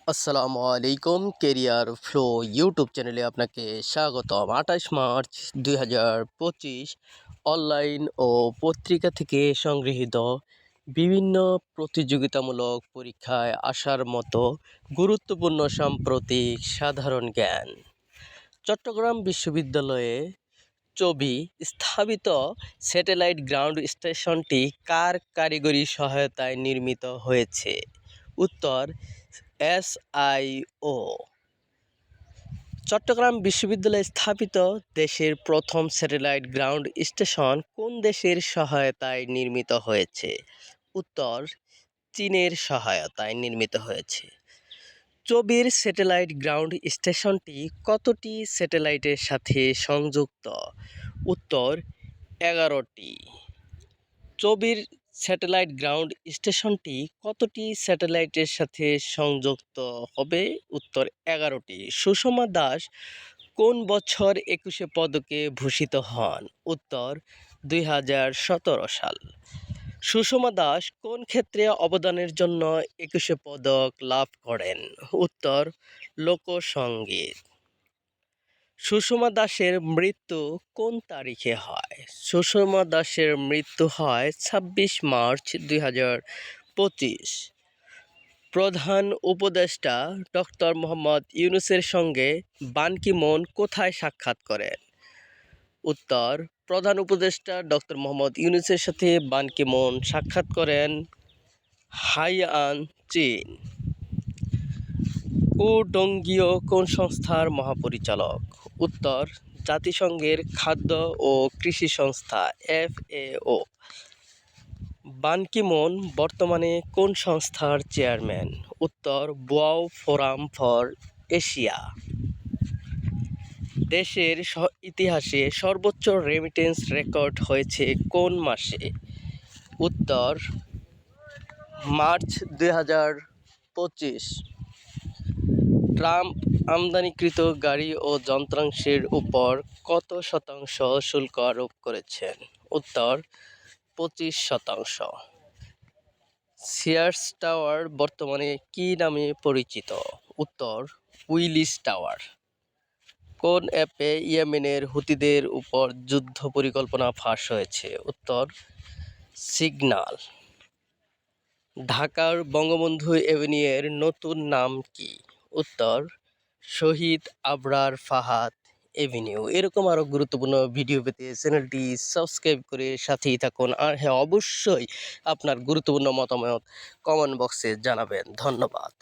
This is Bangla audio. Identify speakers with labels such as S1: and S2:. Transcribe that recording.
S1: আসসালামু আলাইকুম। কেরিয়ার ফ্লো ইউটিউব চ্যানেলে আপনাকে স্বাগতম। 28 মার্চ 2025 অনলাইন ও পত্রিকা থেকে সংগৃহীত বিভিন্ন প্রতিযোগিতামূলক পরীক্ষায় আসার মতো গুরুত্বপূর্ণ সাম্প্রতিক সাধারণ জ্ঞান। চট্টগ্রাম বিশ্ববিদ্যালয়ে চবি স্থাপিত স্যাটেলাইট গ্রাউন্ড স্টেশনটি কার কারিগরি সহায়তায় নির্মিত হয়েছে? উত্তর SIO। চট্টগ্রাম বিশ্ববিদ্যালয়ে স্থাপিত দেশের প্রথম স্যাটেলাইট গ্রাউন্ড স্টেশন কোন দেশের সহায়তায় নির্মিত হয়েছে? উত্তর চীনের সহায়তায় নির্মিত হয়েছে। চবির স্যাটেলাইট গ্রাউন্ড স্টেশনটি কতটি স্যাটেলাইটের সাথে সংযুক্ত? উত্তর 11টি। চবির স্যাটেলাইট গ্রাউন্ড স্টেশনটি কতটি স্যাটেলাইটের সাথে সংযুক্ত হবে? উত্তর 11টি। সুষমা দাস কোন বছর 21শে পদকে ভূষিত হন? উত্তর 2017 সাল। সুষমা দাস কোন ক্ষেত্রে অবদানের জন্য 21শে পদক লাভ করেন? উত্তর লোকসঙ্গীত। সুষমা দাসের মৃত্যু কোন তারিখে হয়? সুষমা দাসের মৃত্যু হয় 26 মার্চ 2025। প্রধান উপদেষ্টা ডক্টর মোহাম্মদ ইউনূসের সঙ্গে বান কি মুন কোথায় সাক্ষাৎ করেন? উত্তর প্রধান উপদেষ্টা ডক্টর মোহাম্মদ ইউনূসের সাথে বান কি মুন সাক্ষাৎ করেন হাইয়ান, চীন। কু ডোঙ্গিও কোন সংস্থার মহাপরিচালক? উত্তর জাতিসংঘের খাদ্য ও কৃষি সংস্থা FAO। বান কি মুন বর্তমানে কোন সংস্থার চেয়ারম্যান? উত্তর বোয়াও ফোরাম ফর এশিয়া। দেশের ইতিহাসে সর্বোচ্চ রেমিটেন্স রেকর্ড হয়েছে কোন মাসে? উত্তর মার্চ 2025। ট্রাম্প আমদানিকৃত গাড়ি ও যন্ত্রাংশের উপর কত শতাংশ শুল্ক আরোপ করেছেন? উত্তর 25%। সিয়ার্স টাওয়ার বর্তমানে কী নামে পরিচিত? উত্তর উইলিস টাওয়ার। কোন অ্যাপে ইয়েমেনের হুতিদের উপর যুদ্ধ পরিকল্পনা ফাঁস হয়েছে? উত্তর সিগন্যাল। ঢাকার বঙ্গবন্ধু এভিনিউয়ের নতুন নাম কি? উত্তর শহীদ আবরার ফাহাদ এভিনিউ। এরকম আরও গুরুত্বপূর্ণ ভিডিও পেতে চ্যানেলটি সাবস্ক্রাইব করে সাথেই থাকুন। আর হ্যাঁ, অবশ্যই আপনার গুরুত্বপূর্ণ মতামত কমেন্ট বক্সে জানাবেন। ধন্যবাদ।